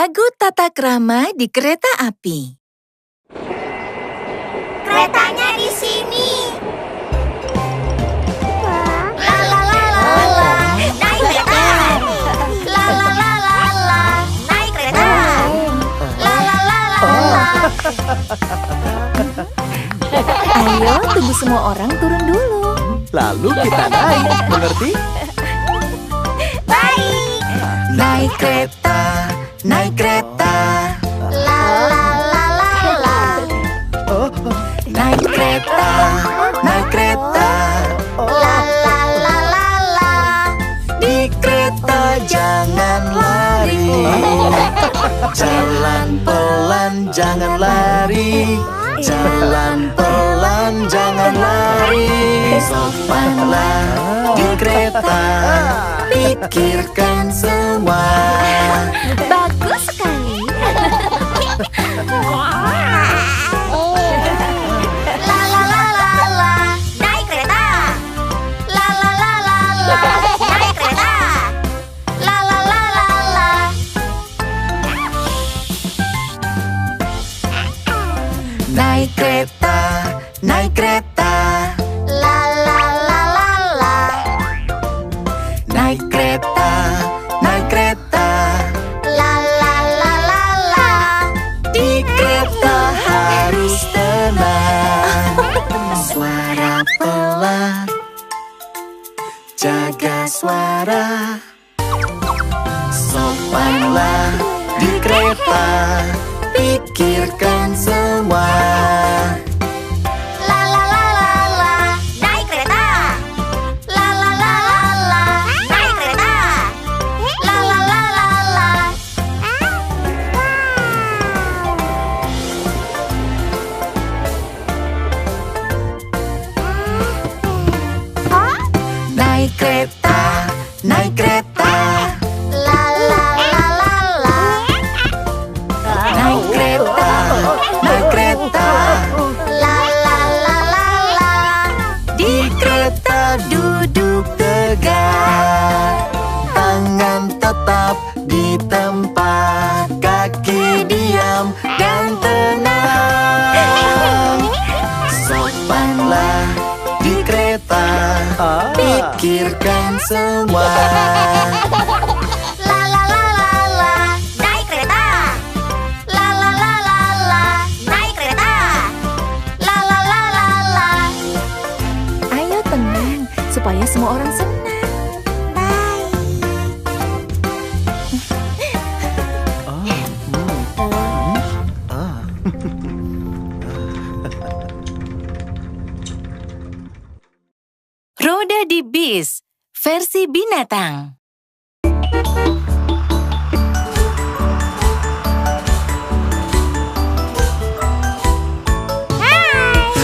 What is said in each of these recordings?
Lagu Tata Krama di Kereta Api. Keretanya di sini. La la la la la, naik kereta. La la la la la, naik kereta. La la la la la. Ayo, tunggu semua orang turun dulu. Lalu kita naik, mengerti? Baik. Naik kereta, naik kereta. La la la la la. Naik kereta, naik kereta. La la la la la. Di kereta jangan lari. Jalan pelan, jangan lari. Jalan pelan, jangan lari. Sopanlah di kereta. Pikirkan semua. Bagus sekali. La la la la la, naik kereta. La la la la la, naik kereta. La la la la la. Naik kereta, naik kereta. La la la la la. Naik kereta, naik kereta. La la la la la. Di kereta harus tenang. Suara pelan, jaga suara. Sopanlah di kereta. Pikirkan semua. La la la la la, naik kereta. La la la la la, naik kereta. La la la la la. Naik kereta, naik kereta. La la la la la. Naik kereta, naik kereta. La la la la la. Di kereta duduk tegak. Tangan tetap di tempat. Kaki diam dan tenang. Sopanlah di kereta. Pikirkan semua. La la la la la, naik kereta. La la la la la, naik kereta. La la la la la. Ayo tenang, supaya semua orang senang. Roda di bis, versi binatang.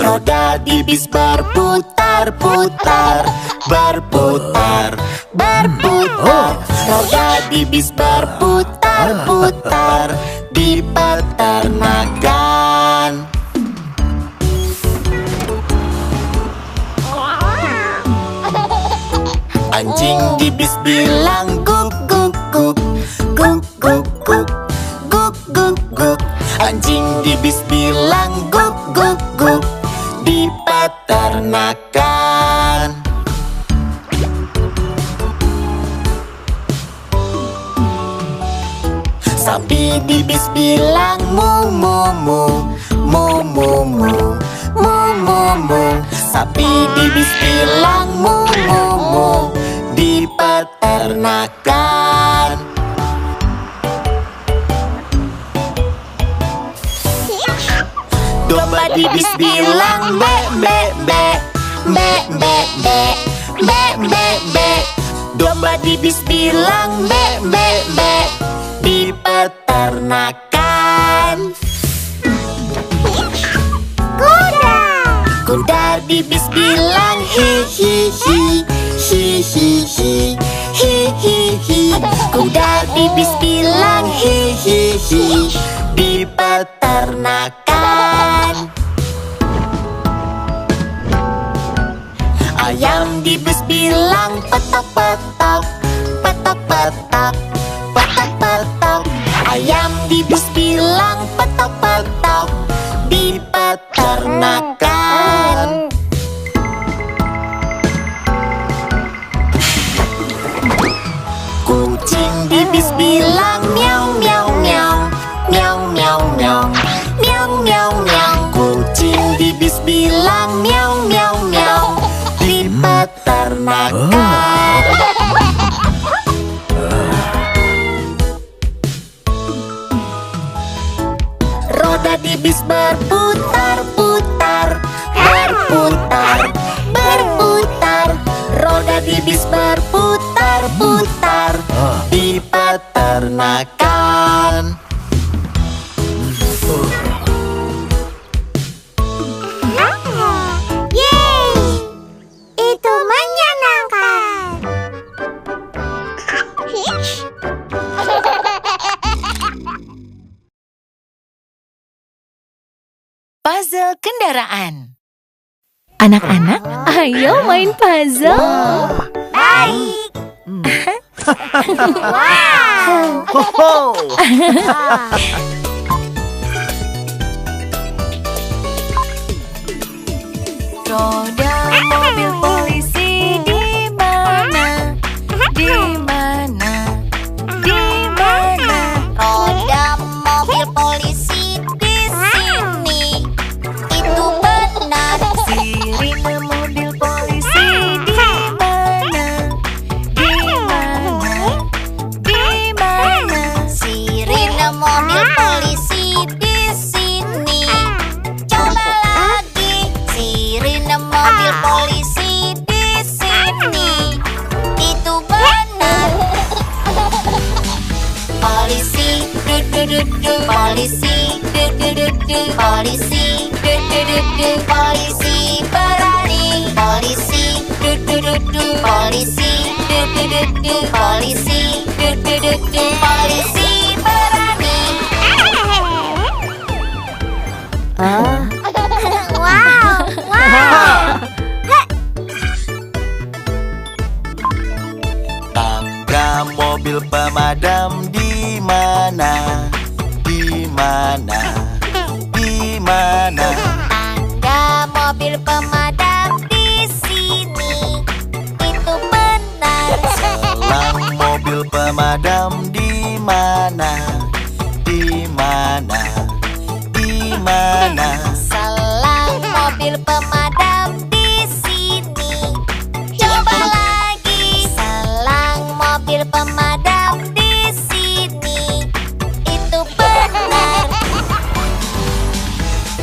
Roda di bis berputar-putar, berputar, berputar. Roda di bis berputar-putar di peternakan. Anjing di bis bilang guk guk guk, guk guk guk, guk guk guk. Anjing di bis bilang guk guk guk di peternakan. Sapi di bis bilang mu mu mu, mu mu mu, mu mu mu. Sapi di bis bilang mu mu mu di peternakan. Domba di bis bilang be be be, be be be, be be be. Domba di bis bilang be be be di peternakan. Kuda di bis bilang hi hi hi, hi hi hi, hi hi hi. Kuda di bis bilang hi hi hi di peternakan. Ayam di bis bilang petok petok, petok petok, petok petok. Ayam di bis bilang petok-petok di peternakan. Kucing di bis bilang miau miau miau, miau miau miau, miau miau miau. Kucing di bis bilang miau miau miau di peternakan. Roda di bis berputar-putar, berputar, berputar. Roda di bis berputar-putar di peternakan. Yeay! Itu menyenangkan. Puzzle kendaraan. Anak-anak, ayo main puzzle. Baik. Wow. Roda mobil polisi di mana? Di mana? Di mana? Roda mobil polisi di sini. Itu benar. Sirine mobil polisi di mana? Di mana? Di mana? Sirine mobil polisi di sini. Coba lagi. Sirine mobil polisi di sini. Itu benar. Polisi, du-du-du-du. Polisi, du-du-du-du. Polisi, du-du-du-du. Polisi berani. Polisi, du-du-du-du. Polisi, du-du-du-du. Polisi, du-du-du-du. Polisi berani. Wow, wow. Tangga mobil pemadam di mana? Di mana? Di mana? Tangga mobil pemadam di sini. Itu benar. Selang mobil pemadam di mana? Di mana? Di mana? Selang mobil pemadam di sini. Coba lagi. Selang mobil pemadam di sini. Itu benar.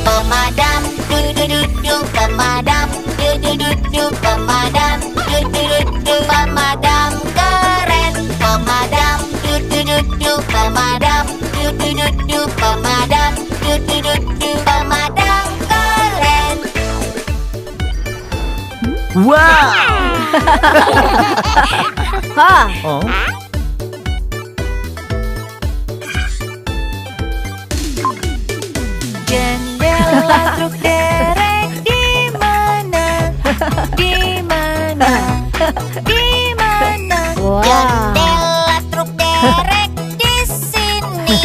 Pemadam, du-du-du-du. Pemadam, du-du-du-du. Pemadam, du-du-du-du. Pemadam keren. Pemadam, du-du-du-du. Pemadam, du-du-du-du. Pemadam, du-du-du-du. Pemadam keren. Wow! Oh, Jendela truk derek di mana? Di mana? Di mana? Jendela truk derek di sini.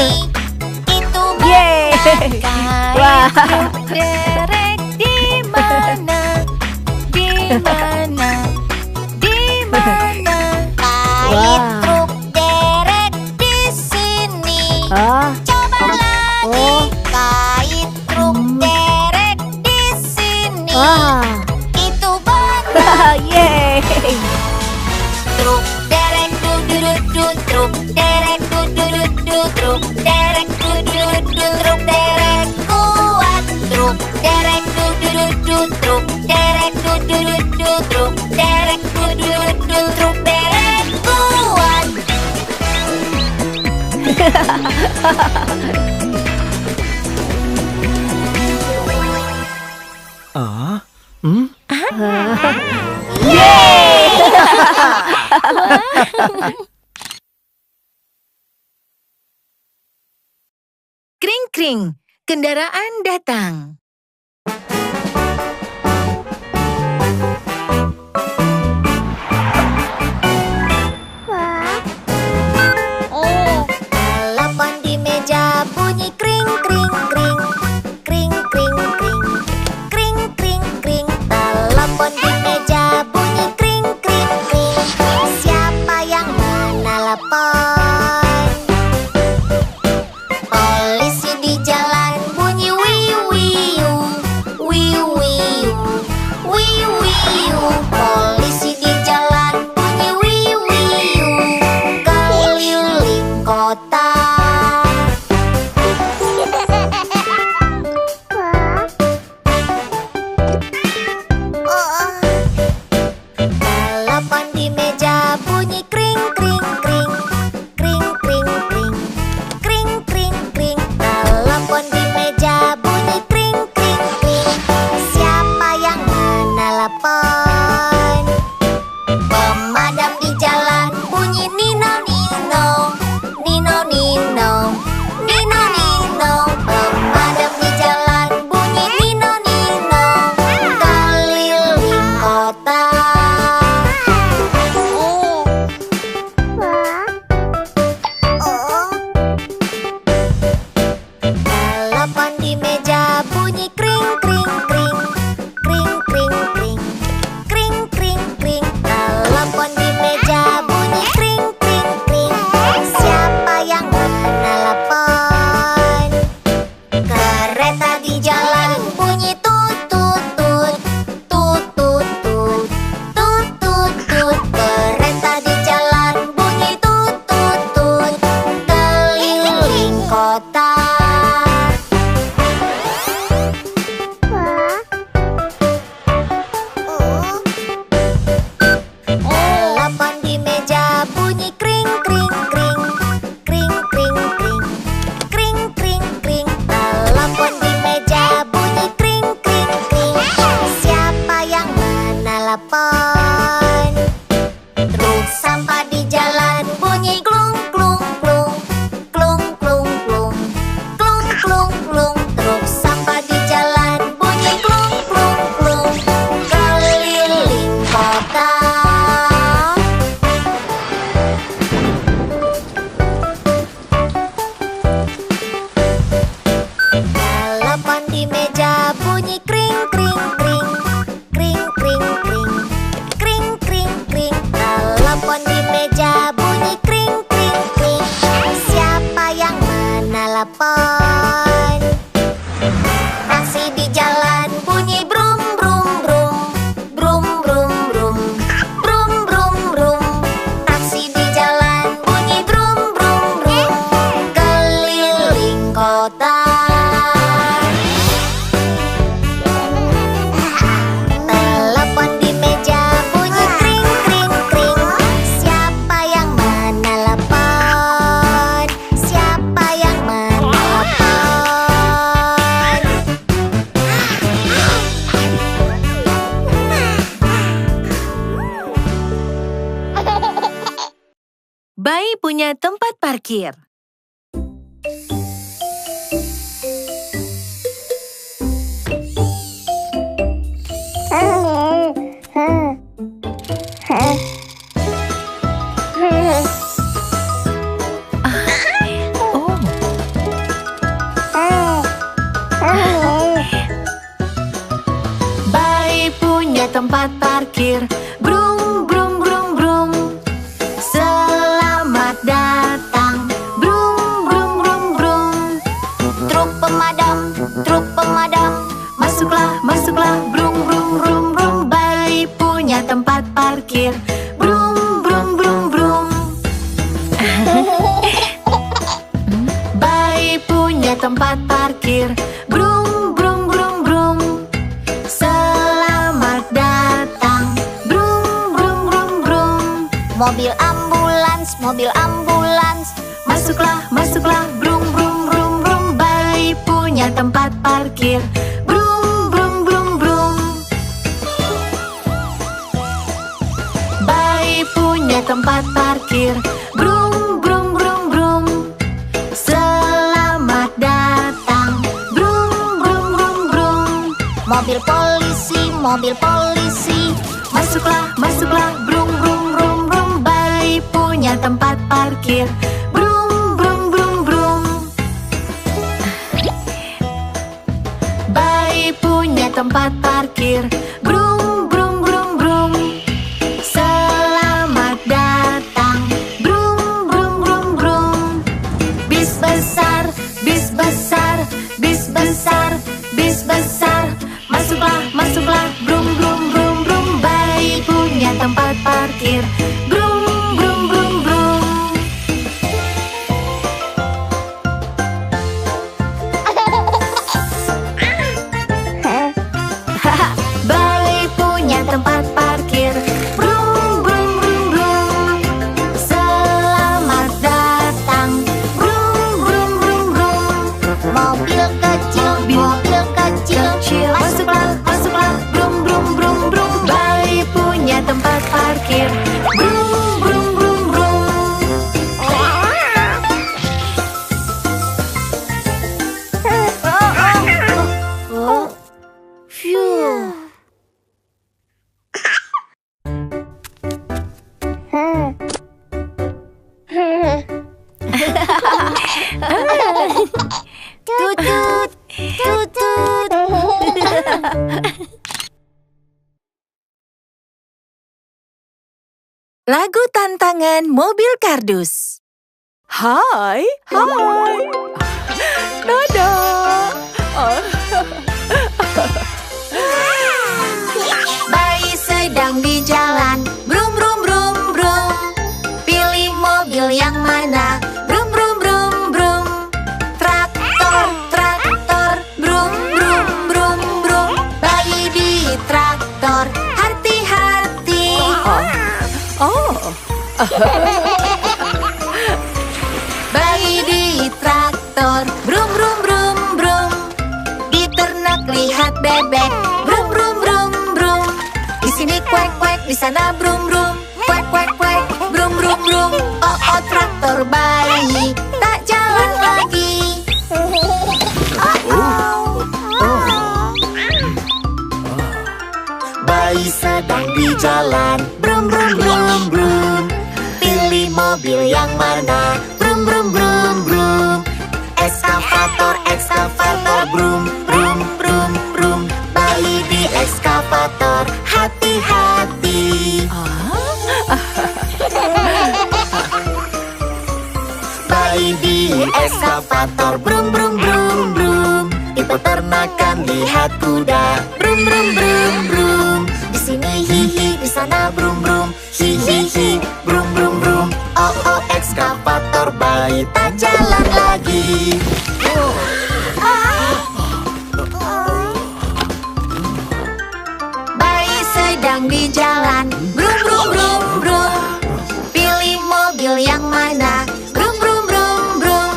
Itu benar. Kait truk derek di mana? Di mana? Di mana? Kait truk derek di sini. Coba lagi. Kait truk derek di sini. Itu benar. Truk derek du-du-du-du. Truk derek du-du-du-du. Truk derek du-du-du-du. Truk derek kuat. Truk derek du-du-du-du. Truk derek du-du-du-du. Truk derek du-du-du-du. Truk derek kuat. ah, hmm? Kring-kring, kendaraan datang. Telepon di wiu. Polisi di jalan bunyi wiu wiu. Keliling kota. Telepon di meja bunyi kring kring kring. Kring kring kring. Kring kring kring. Telepon di meja bunyi kring kring kring. Siapa yang menelepon? Pemadam di jalan bunyi nino nino. Nino nino. Nino nino. Pemadam di jalan bunyi nino nino. Keliling kota. Telepon di meja bunyi kring kring kring. Kring kring kring. Kring kring kring. Telepon di meja bunyi kring kring kring. Siapa yang menelepon? Kereta di jalan bunyi tut tut tut. Tut tut tut. Tut tut tut. Kereta di jalan bunyi tut tut tut. Keliling kota. Telepon di meja bunyi kring kring kring. Kring kring kring. Kring kring kring. Telepon di meja bunyi kring kring kring. Siapa yang menelepon? Truk sampah di jalan bunyi klung klung klung. Klung klung klung. Klung klung klung. Truk sampah di jalan bunyi klung klung klung. Keliling kota. Telepon di meja bunyi kring kring kring. Kring kring kring. Kring kring kring. Telepon di meja bunyi kring kring kring. Siapa yang menelepon? Taksi di jalan bunyi brum brum brum. Brum brum brum. Brum brum brum. Taksi di jalan bunyi brum brum brum. Keliling kota. Telepon di meja bunyi kring kring kring. Siapa yang menelepon? Siapa yang menelepon? Bayi punya tempat parkir. Bayi punya tempat parkir. Brum brum brum brum. Selamat datang. Brum brum brum brum. Truk pemadam, truk pemadam. Masuklah, masuklah. Brum brum brum brum. Bayi punya tempat parkir. Brum brum brum brum. Bayi punya tempat parkir. Brum brum brum brum. Selamat datang. Brum brum brum brum. Mobil ambulans, mobil ambulans. Masuklah, masuklah. Brum brum brum brum. Bayi punya tempat parkir. Brum brum brum brum. Bayi punya tempat parkir. Brum brum brum brum. Selamat datang. Brum brum brum brum. Mobil polisi, mobil polisi. Masuklah, masuklah. Brum brum brum brum. Bayi punya tempat parkir. Brum brum brum brum. Bayi punya tempat parkir. Brum brum brum brum. Selamat datang. Brum brum brum brum. Bis besar, bis besar, bis besar, bis besar. Masuklah, masuklah. Brum brum brum brum. parkir. Brum, brum, brum, brum. Balai punya tempat parkir. Brum, brum, brum, brum. Selamat datang. Brum, brum, brum, brum. Mobil kecil, mobil kecil. Masuklah, masuklah. Brum, brum, brum, brum. Balai punya tempat parkir. Brum, brum, brum, brum. Phew. Tutut, tutut. Lagu tantangan mobil kardus. Hai, hai. Dadah. Bayi sedang di jalan. Brum, brum, brum, brum. Pilih mobil yang mana? Brum, brum, brum, brum. Traktor, traktor. Brum, brum, brum, brum. Bayi di traktor. Hati-hati. Oh, Bayi di traktor. Brum, brum, brum, brum. Di ternak lihat bebek. Brum, brum, brum, brum. Di sini kuek, kuek. Di sana brum, brum. Kuek, kuek, kuek. Brum, brum, brum. Oh, oh, traktor bayi tak jalan lagi. Bayi sedang di jalan. Brum, brum, brum, brum. Pilih mobil yang mana? Brum, brum, brum, brum. Ekskavator, ekskavator. Brum, brum, brum, brum. Bayi di ekskavator. Hati-hati. Bayi di ekskavator. Brum, brum, brum, brum. Di peternakan lihat kuda. Brum, brum, brum, brum. Di sini hihi, di sana brum, brum. Hi, hi, hi. Brum, brum, brum. Oh, oh, ekskavator bayi tak jalan lagi. Bayi sedang di jalan. Brum, brum, brum, brum. Pilih mobil yang mana? Brum, brum, brum, brum.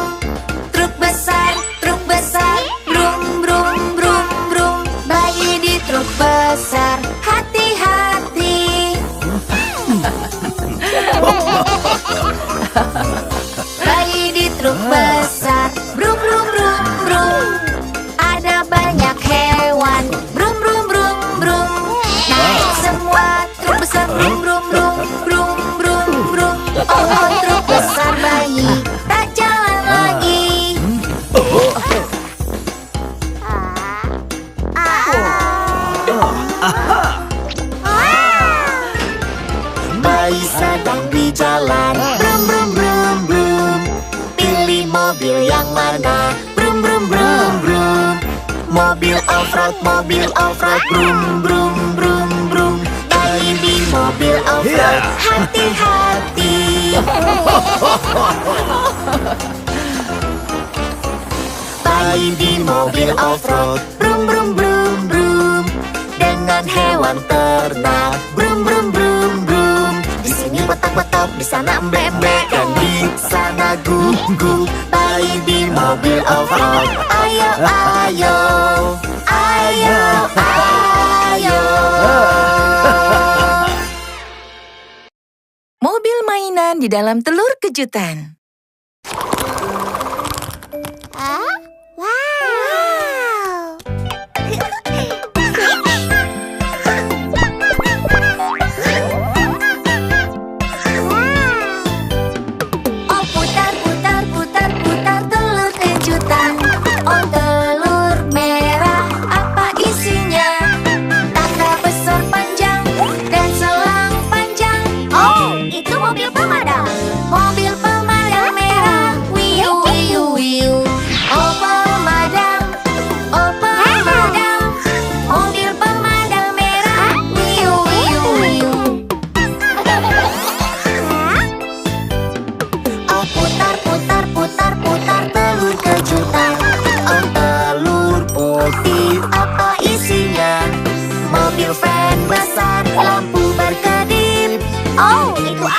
Truk besar, truk besar. Brum, brum, brum, brum. Bayi di truk besar. Hati-hati. Bayi di truk besar. Brum, brum, brum, brum. Ada banyak hewan. Brum, brum, brum, brum. Naik semua truk besar. Brum, brum, brum, brum, brum, brum. Oh, oh, truk besar bayi tak jalan lagi. Bayi sedang di jalan. Brum, brum, brum, brum. Pilih mobil yang mana? Brum, brum, brum, brum. Mobil off-road, mobil off-road. Brum, brum, brum, brum. Bayi di mobil off-road. Hati-hati. Bayi di mobil off-road. Brum, brum, brum, brum. Dengan hewan ternak. Brum, brum, brum, brum. Di sini petak-petak, di sana embek-embek, dan di sana guguk. Bayi di mobil off-road. Ayo, ayo. Ayo, ayo. mobil mainan di dalam telur kejutan. Oh, putar, putar, putar, putar telur kejutan. Oh, telur merah, apa isinya? Tangga besar panjang dan selang panjang. Oh, itu mobil pemadam. Mobil pemadam.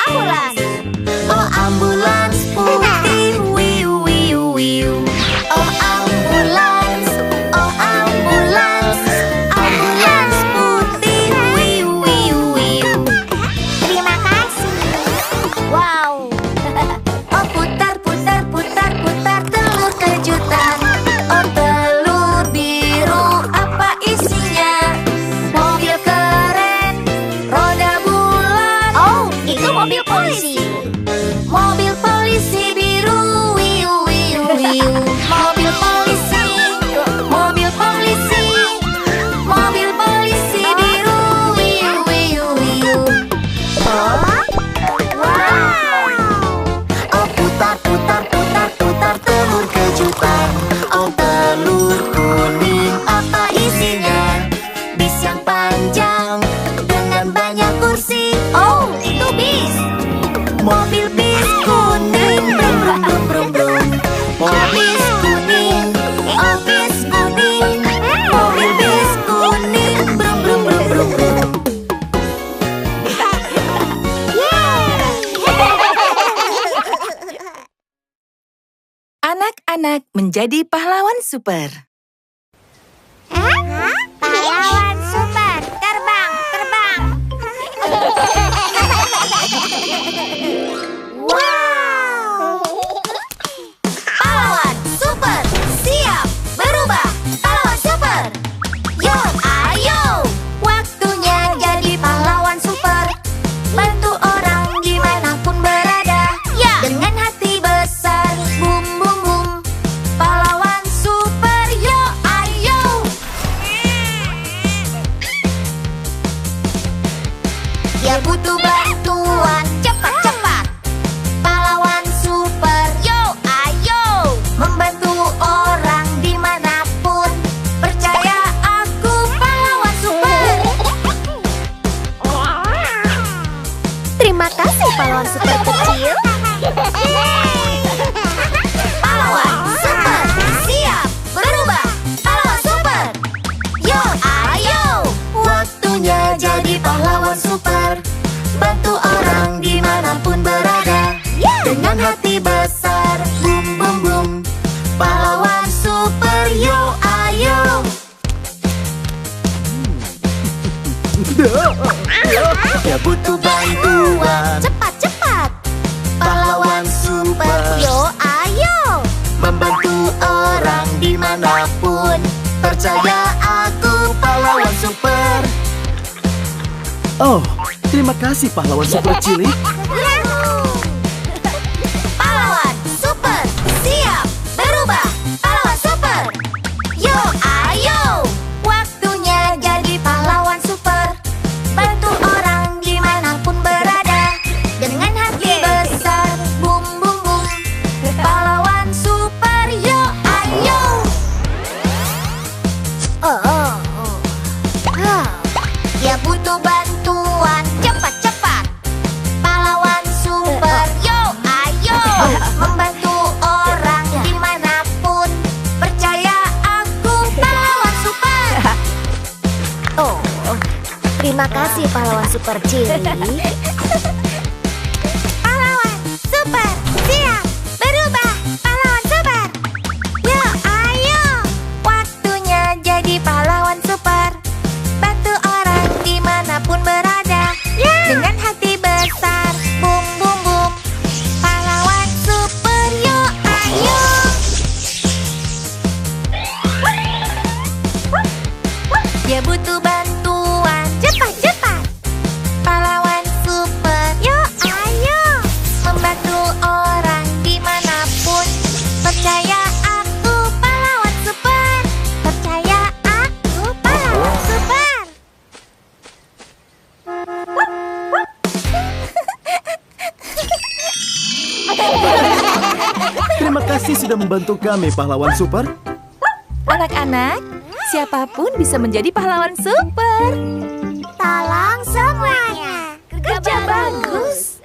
ambulans. Oh ambulans putih, wiu wiu wiu. Oh ambulans, ambulans putih, wiu wiu wiu. Terima kasih. Wow. Oh putar putar putar putar telur kejutan. Oh telur biru apa isinya? Mobil keren, roda bulat. Oh, itu mobil polisi. Mobil polisi biru, wiu wiu wiu. Mobil polisi, mobil polisi, mobil polisi biru, wiu wiu wiu. Oh putar putar putar putar telur kejutan. Oh telur kuning apa isinya? Bis yang panjang dengan banyak kursi. Oh, itu bis. Mobil bis kuning, brum brum brum brum brum. Mobil bis kuning, oh bis kuning. Mobil bis kuning, brum brum brum brum brum. Anak-anak menjadi pahlawan super. Pahlawan super, terbang, terbang. Wow. Pahlawan super, siap berubah. Pahlawan super, yo ayo. Waktunya jadi pahlawan super. Bantu orang dimanapun berada. Ya. Dengan hati besar, bum bum bum. Pahlawan super, yo ayo. Dia butuh bantuan, cepat cepat. Pahlawan super, yo ayo. Membantu orang dimanapun. Percaya aku pahlawan super. Terima kasih pahlawan super kecil. Pahlawan super, siap berubah. Pahlawan super, yo ayo. Waktunya jadi pahlawan super. Bantu orang dimanapun berada. Dengan hati besar, bum bum bum. Pahlawan super, yo ayo. Dia butuh bantuan. Cepat, cepat. Pahlawan super, Yo, ayo. membantu orang dimanapun. Percaya aku pahlawan super. Oh, terima kasih pahlawan super cilik. Pahlawan super, siap berubah. Pahlawan super, yo ayo. Waktunya jadi pahlawan super. Bantu orang dimanapun berada. Dengan hati besar, bum bum bum. Pahlawan super, yo ayo. Dia butuh bantuan, cepat cepat. Pahlawan super, yo ayo. Membantu orang dimanapun. Percaya aku pahlawan super. Oh, terima kasih pahlawan super cilik. Pahlawan super, siap berubah. Pahlawan super, yo ayo. Waktunya jadi pahlawan super. Bantu orang dimanapun berada. Dengan hati besar, bum bum bum. Pahlawan super, yo ayo. Dia butuh bantuan, cepat cepat. Pahlawan super, yo ayo. Membantu orang dimanapun. Percaya aku pahlawan super. Percaya aku pahlawan super. Terima kasih sudah membantu kami pahlawan super. Anak-anak, siapapun bisa menjadi pahlawan super. Tolong semuanya. Kerja bagus.